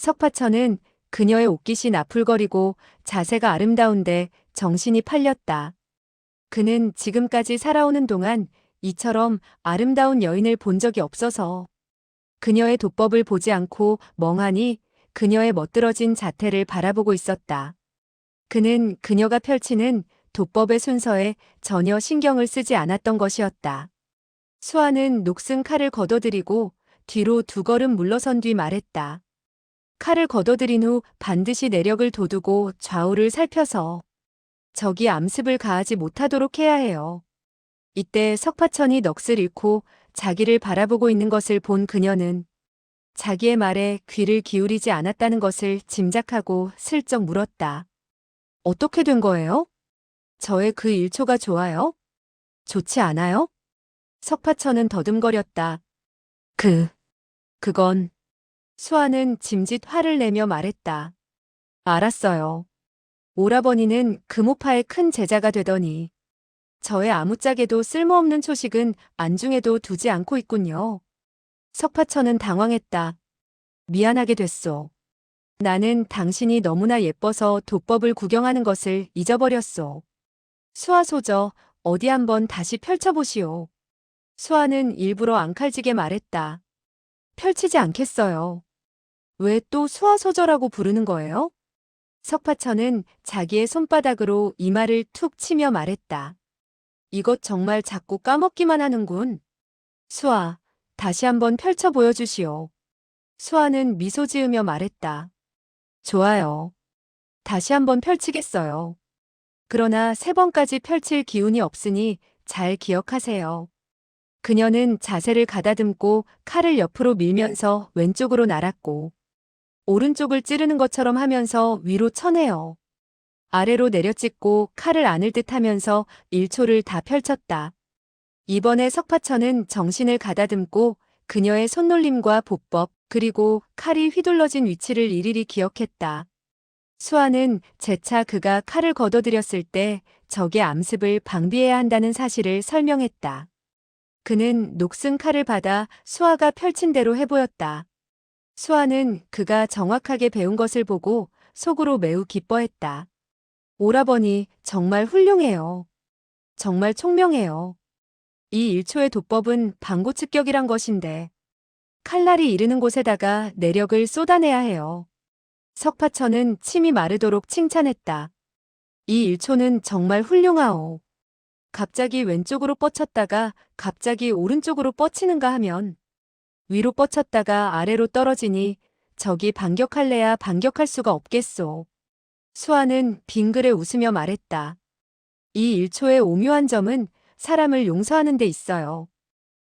석파천은 그녀의 옷깃이 나풀거리고 자세가 아름다운데 정신이 팔렸다. 그는 지금까지 살아오는 동안 이처럼 아름다운 여인을 본 적이 없어서 그녀의 도법을 보지 않고 멍하니 그녀의 멋들어진 자태를 바라보고 있었다. 그는 그녀가 펼치는 도법의 순서에 전혀 신경을 쓰지 않았던 것이었다. 수아는 녹슨 칼을 걷어들이고 뒤로 두 걸음 물러선 뒤 말했다. 칼을 걷어들인 후 반드시 내력을 돋우고 좌우를 살펴서 적이 암습을 가하지 못하도록 해야 해요. 이때 석파천이 넋을 잃고 자기를 바라보고 있는 것을 본 그녀는 자기의 말에 귀를 기울이지 않았다는 것을 짐작하고 슬쩍 물었다. 어떻게 된 거예요? 저의 그 일초가 좋아요? 좋지 않아요? 석파천은 더듬거렸다. 그건. 수아는 짐짓 화를 내며 말했다. 알았어요. 오라버니는 금오파의 큰 제자가 되더니 저의 아무짝에도 쓸모없는 초식은 안중에도 두지 않고 있군요. 석파천은 당황했다. 미안하게 됐소. 나는 당신이 너무나 예뻐서 도법을 구경하는 것을 잊어버렸소. 수아소저, 어디 한번 다시 펼쳐보시오. 수아는 일부러 앙칼지게 말했다. 펼치지 않겠어요. 왜 또 수아소저라고 부르는 거예요? 석파천은 자기의 손바닥으로 이마를 툭 치며 말했다. 이것 정말 자꾸 까먹기만 하는군. 수아, 다시 한번 펼쳐 보여주시오. 수아는 미소 지으며 말했다. 좋아요. 다시 한번 펼치겠어요. 그러나 세 번까지 펼칠 기운이 없으니 잘 기억하세요. 그녀는 자세를 가다듬고 칼을 옆으로 밀면서 왼쪽으로 날았고 오른쪽을 찌르는 것처럼 하면서 위로 쳐내어 아래로 내려찍고 칼을 안을 듯 하면서 1초를 다 펼쳤다. 이번에 석파천은 정신을 가다듬고 그녀의 손놀림과 보법 그리고 칼이 휘둘러진 위치를 일일이 기억했다. 수아는 재차 그가 칼을 걷어들였을 때 적의 암습을 방비해야 한다는 사실을 설명했다. 그는 녹슨 칼을 받아 수아가 펼친 대로 해보였다. 수아는 그가 정확하게 배운 것을 보고 속으로 매우 기뻐했다. 오라버니 정말 훌륭해요. 정말 총명해요. 이 일초의 도법은 방고측격이란 것인데 칼날이 이르는 곳에다가 내력을 쏟아내야 해요. 석파천은 침이 마르도록 칭찬했다. 이 일초는 정말 훌륭하오. 갑자기 왼쪽으로 뻗쳤다가 갑자기 오른쪽으로 뻗치는가 하면 위로 뻗쳤다가 아래로 떨어지니 적이 반격할래야 반격할 수가 없겠소. 수아는 빙그레 웃으며 말했다. 이 일초의 오묘한 점은 사람을 용서하는 데 있어요.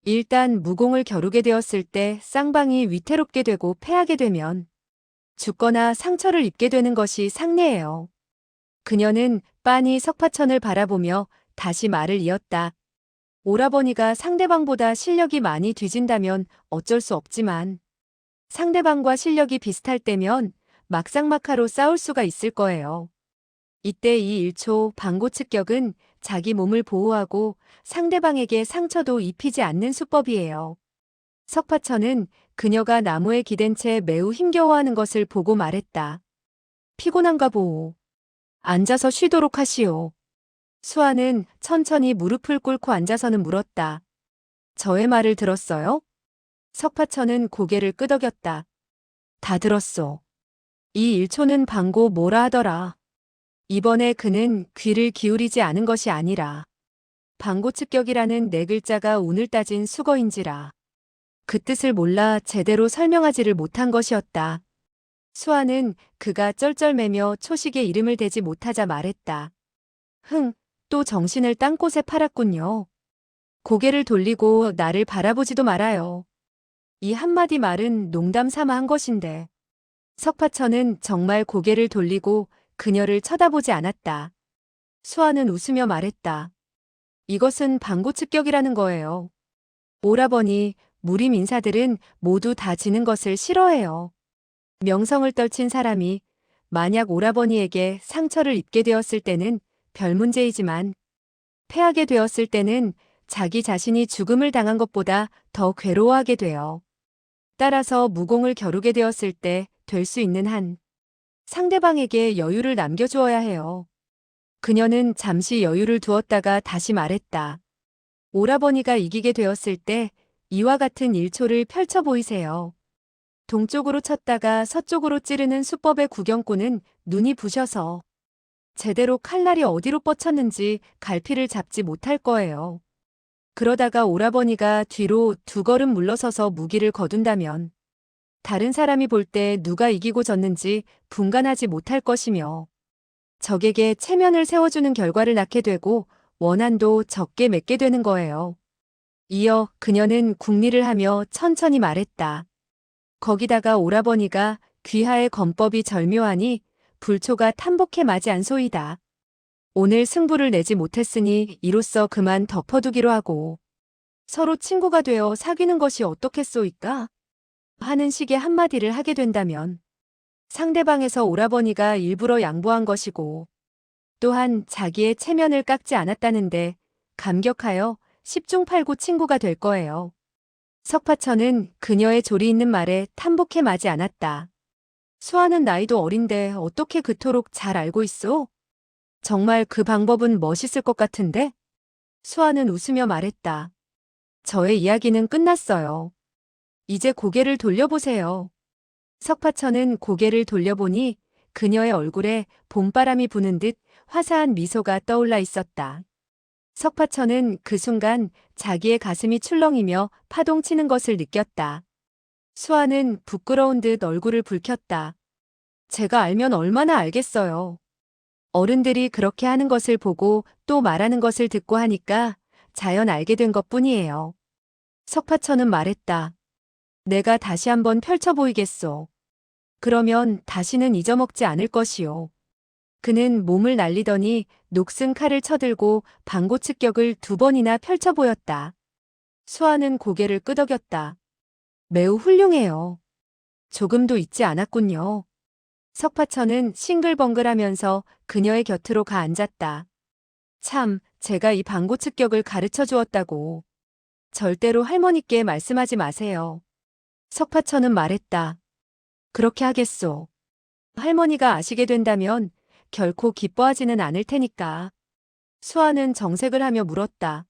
일단 무공을 겨루게 되었을 때 쌍방이 위태롭게 되고 패하게 되면 죽거나 상처를 입게 되는 것이 상례예요. 그녀는 빤히 석파천을 바라보며 다시 말을 이었다. 오라버니가 상대방보다 실력이 많이 뒤진다면 어쩔 수 없지만 상대방과 실력이 비슷할 때면 막상막하로 싸울 수가 있을 거예요. 이때 이 일초 방고측격은 자기 몸을 보호하고 상대방에게 상처도 입히지 않는 수법이에요. 석파천은 그녀가 나무에 기댄 채 매우 힘겨워하는 것을 보고 말했다. 피곤한가 보오. 앉아서 쉬도록 하시오. 수아는 천천히 무릎을 꿇고 앉아서는 물었다. 저의 말을 들었어요? 석파천은 고개를 끄덕였다. 다 들었소. 이 일초는 방고 뭐라 하더라. 이번에 그는 귀를 기울이지 않은 것이 아니라 방고측격이라는 네 글자가 오늘 따진 수거인지라. 그 뜻을 몰라 제대로 설명하지를 못한 것이었다. 수아는 그가 쩔쩔매며 초식의 이름을 대지 못하자 말했다. 또 정신을 딴 곳에 팔았군요. 고개를 돌리고 나를 바라보지도 말아요. 이 한마디 말은 농담 삼아 한 것인데 석파천은 정말 고개를 돌리고 그녀를 쳐다보지 않았다. 수아는 웃으며 말했다. 이것은 방고측격이라는 거예요. 오라버니, 무림 인사들은 모두 다 지는 것을 싫어해요. 명성을 떨친 사람이 만약 오라버니에게 상처를 입게 되었을 때는 별 문제이지만 패하게 되었을 때는 자기 자신이 죽음을 당한 것보다 더 괴로워하게 돼요. 따라서 무공을 겨루게 되었을 때 될 수 있는 한 상대방에게 여유를 남겨주어야 해요. 그녀는 잠시 여유를 두었다가 다시 말했다. 오라버니가 이기게 되었을 때 이와 같은 일초를 펼쳐 보이세요. 동쪽으로 쳤다가 서쪽으로 찌르는 수법의 구경꾼은 눈이 부셔서 제대로 칼날이 어디로 뻗쳤는지 갈피를 잡지 못할 거예요. 그러다가 오라버니가 뒤로 두 걸음 물러서서 무기를 거둔다면 다른 사람이 볼 때 누가 이기고 졌는지 분간하지 못할 것이며 적에게 체면을 세워주는 결과를 낳게 되고 원한도 적게 맺게 되는 거예요. 이어 그녀는 궁리를 하며 천천히 말했다. 거기다가 오라버니가 귀하의 건법이 절묘하니 불초가 탐복해 마지 않소이다. 오늘 승부를 내지 못했으니 이로써 그만 덮어두기로 하고 서로 친구가 되어 사귀는 것이 어떻겠소이까? 하는 식의 한마디를 하게 된다면 상대방에서 오라버니가 일부러 양보한 것이고 또한 자기의 체면을 깎지 않았다는데 감격하여 10중 8구 친구가 될 거예요. 석파천은 그녀의 조리 있는 말에 탐복해 마지 않았다. 수아는 나이도 어린데 어떻게 그토록 잘 알고 있어? 정말 그 방법은 멋있을 것 같은데? 수아는 웃으며 말했다. 저의 이야기는 끝났어요. 이제 고개를 돌려보세요. 석파천은 고개를 돌려보니 그녀의 얼굴에 봄바람이 부는 듯 화사한 미소가 떠올라 있었다. 석파천은 그 순간 자기의 가슴이 출렁이며 파동치는 것을 느꼈다. 수아는 부끄러운 듯 얼굴을 붉혔다. 제가 알면 얼마나 알겠어요. 어른들이 그렇게 하는 것을 보고 또 말하는 것을 듣고 하니까 자연 알게 된 것뿐이에요. 석파천은 말했다. 내가 다시 한번 펼쳐 보이겠소. 그러면 다시는 잊어먹지 않을 것이요. 그는 몸을 날리더니 녹슨 칼을 쳐들고 방고측격을 2번이나 펼쳐 보였다. 수아는 고개를 끄덕였다. 매우 훌륭해요. 조금도 잊지 않았군요. 석파천은 싱글벙글하면서 그녀의 곁으로 가 앉았다. 참, 제가 이 방고측격을 가르쳐 주었다고. 절대로 할머니께 말씀하지 마세요. 석파천은 말했다. 그렇게 하겠소. 할머니가 아시게 된다면 결코 기뻐하지는 않을 테니까. 수아는 정색을 하며 물었다.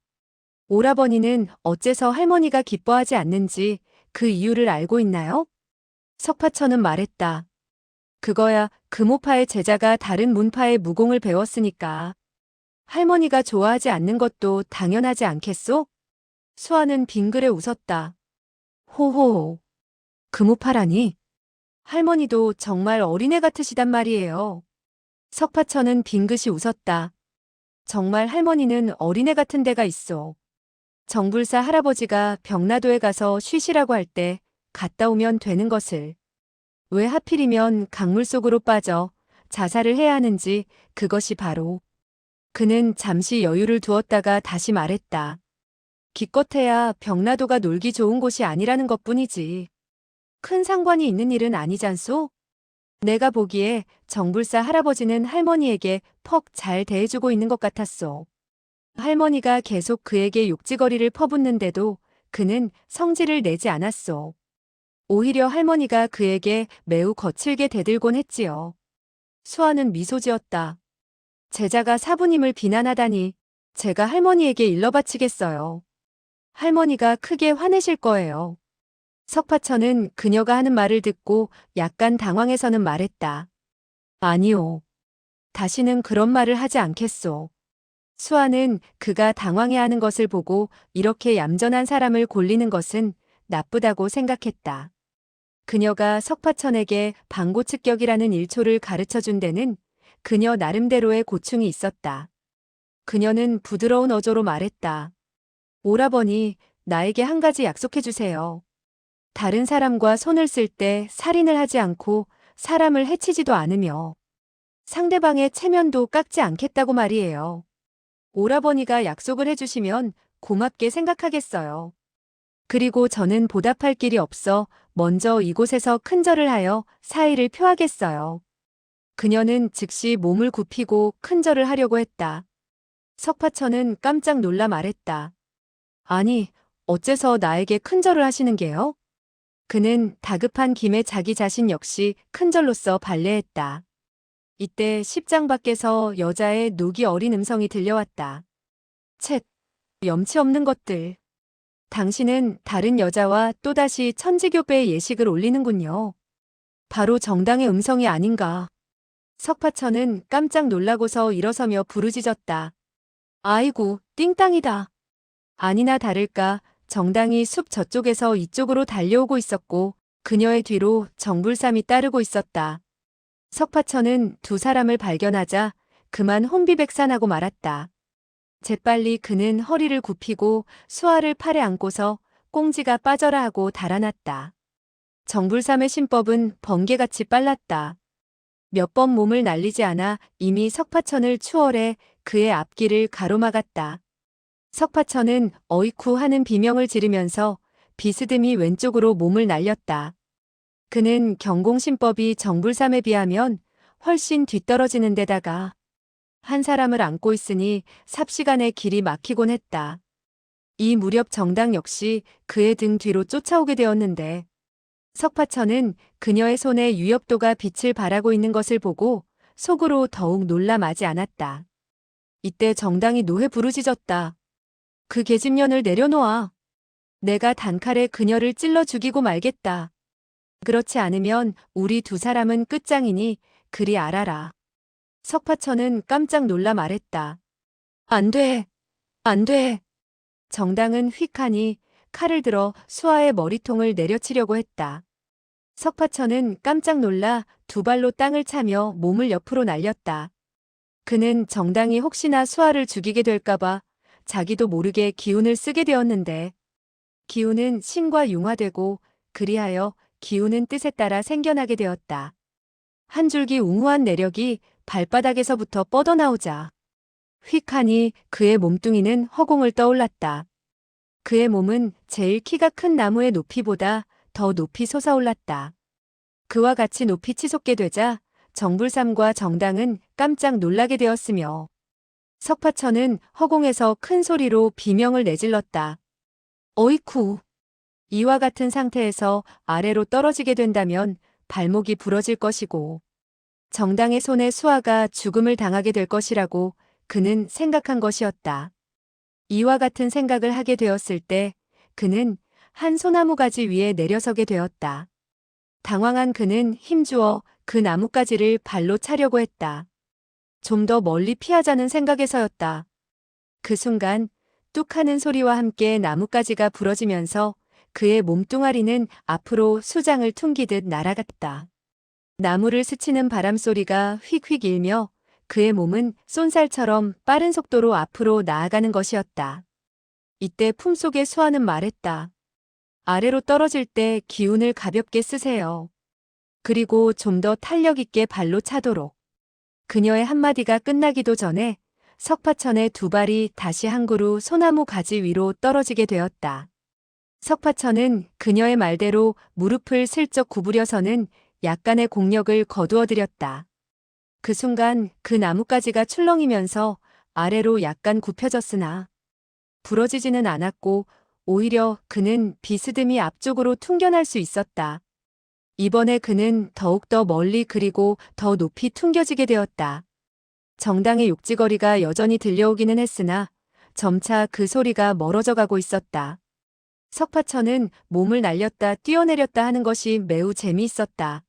오라버니는 어째서 할머니가 기뻐하지 않는지 그 이유를 알고 있나요? 석파천은 말했다. 그거야 금오파의 제자가 다른 문파의 무공을 배웠으니까. 할머니가 좋아하지 않는 것도 당연하지 않겠소? 수아는 빙그레 웃었다. 호호. 금오파라니. 할머니도 정말 어린애 같으시단 말이에요. 석파천은 빙긋이 웃었다. 정말 할머니는 어린애 같은 데가 있어. 정불사 할아버지가 병나도에 가서 쉬시라고 할 때 갔다 오면 되는 것을. 왜 하필이면 강물 속으로 빠져 자살을 해야 하는지 그것이 바로. 그는 잠시 여유를 두었다가 다시 말했다. 기껏해야 병나도가 놀기 좋은 곳이 아니라는 것뿐이지. 큰 상관이 있는 일은 아니잖소? 내가 보기에 정불사 할아버지는 할머니에게 퍽 잘 대해주고 있는 것 같았소. 할머니가 계속 그에게 욕지거리를 퍼붓는데도 그는 성질을 내지 않았소. 오히려 할머니가 그에게 매우 거칠게 대들곤 했지요. 수아는 미소 지었다. 제자가 사부님을 비난하다니 제가 할머니에게 일러바치겠어요. 할머니가 크게 화내실 거예요. 석파천은 그녀가 하는 말을 듣고 약간 당황해서는 말했다. 아니요. 다시는 그런 말을 하지 않겠소. 수아는 그가 당황해하는 것을 보고 이렇게 얌전한 사람을 골리는 것은 나쁘다고 생각했다. 그녀가 석파천에게 방고측격이라는 일초를 가르쳐준 데는 그녀 나름대로의 고충이 있었다. 그녀는 부드러운 어조로 말했다. 오라버니, 나에게 한 가지 약속해 주세요. 다른 사람과 손을 쓸 때 살인을 하지 않고 사람을 해치지도 않으며 상대방의 체면도 깎지 않겠다고 말이에요. 오라버니가 약속을 해주시면 고맙게 생각하겠어요. 그리고 저는 보답할 길이 없어 먼저 이곳에서 큰절을 하여 사의를 표하겠어요. 그녀는 즉시 몸을 굽히고 큰절을 하려고 했다. 석파천은 깜짝 놀라 말했다. 아니, 어째서 나에게 큰절을 하시는 게요? 그는 다급한 김에 자기 자신 역시 큰절로써 발레했다. 이때 십장 밖에서 여자의 녹이 어린 음성이 들려왔다. 쳇, 염치 없는 것들. 당신은 다른 여자와 또다시 천지교배의 예식을 올리는군요. 바로 정당의 음성이 아닌가. 석파천은 깜짝 놀라고서 일어서며 부르짖었다. 아이고, 띵땅이다. 아니나 다를까 정당이 숲 저쪽에서 이쪽으로 달려오고 있었고 그녀의 뒤로 정불삼이 따르고 있었다. 석파천은 두 사람을 발견하자 그만 혼비백산하고 말았다. 재빨리 그는 허리를 굽히고 수아를 팔에 안고서 꽁지가 빠져라 하고 달아났다. 정불삼의 신법은 번개같이 빨랐다. 몇 번 몸을 날리지 않아 이미 석파천을 추월해 그의 앞길을 가로막았다. 석파천은 어이쿠 하는 비명을 지르면서 비스듬히 왼쪽으로 몸을 날렸다. 그는 경공신법이 정불삼에 비하면 훨씬 뒤떨어지는 데다가 한 사람을 안고 있으니 삽시간에 길이 막히곤 했다. 이 무렵 정당 역시 그의 등 뒤로 쫓아오게 되었는데 석파천은 그녀의 손에 유엽도가 빛을 발하고 있는 것을 보고 속으로 더욱 놀라 마지 않았다. 이때 정당이 노해 부르짖었다. 그 계집년을 내려놓아. 내가 단칼에 그녀를 찔러 죽이고 말겠다. 그렇지 않으면 우리 두 사람은 끝장이니 그리 알아라. 석파천은 깜짝 놀라 말했다. 안 돼. 안 돼. 정당은 휙하니 칼을 들어 수아의 머리통을 내려치려고 했다. 석파천은 깜짝 놀라 두 발로 땅을 차며 몸을 옆으로 날렸다. 그는 정당이 혹시나 수아를 죽이게 될까봐 자기도 모르게 기운을 쓰게 되었는데 기운은 신과 융화되고 그리하여 기운은 뜻에 따라 생겨나게 되었다. 한 줄기 웅후한 내력이 발바닥에서부터 뻗어나오자 휙하니 그의 몸뚱이는 허공을 떠올랐다. 그의 몸은 제일 키가 큰 나무의 높이보다 더 높이 솟아올랐다. 그와 같이 높이 치솟게 되자 정불삼과 정당은 깜짝 놀라게 되었으며 석파천은 허공에서 큰 소리로 비명을 내질렀다. 어이쿠! 이와 같은 상태에서 아래로 떨어지게 된다면 발목이 부러질 것이고 정당의 손에 수아가 죽음을 당하게 될 것이라고 그는 생각한 것이었다. 이와 같은 생각을 하게 되었을 때 그는 한 소나무 가지 위에 내려서게 되었다. 당황한 그는 힘주어 그 나뭇가지를 발로 차려고 했다. 좀 더 멀리 피하자는 생각에서였다. 그 순간 뚝 하는 소리와 함께 나뭇가지가 부러지면서 그의 몸뚱아리는 앞으로 수장을 퉁기듯 날아갔다. 나무를 스치는 바람소리가 휙휙 일며 그의 몸은 쏜살처럼 빠른 속도로 앞으로 나아가는 것이었다. 이때 품속의 수아는 말했다. 아래로 떨어질 때 기운을 가볍게 쓰세요. 그리고 좀 더 탄력 있게 발로 차도록. 그녀의 한마디가 끝나기도 전에 석파천의 두 발이 다시 한 그루 소나무 가지 위로 떨어지게 되었다. 석파천은 그녀의 말대로 무릎을 슬쩍 구부려서는 약간의 공력을 거두어들였다. 그 순간 그 나뭇가지가 출렁이면서 아래로 약간 굽혀졌으나 부러지지는 않았고 오히려 그는 비스듬히 앞쪽으로 퉁겨날 수 있었다. 이번에 그는 더욱더 멀리 그리고 더 높이 퉁겨지게 되었다. 정당의 욕지거리가 여전히 들려오기는 했으나 점차 그 소리가 멀어져 가고 있었다. 석파천은 몸을 날렸다 뛰어내렸다 하는 것이 매우 재미있었다.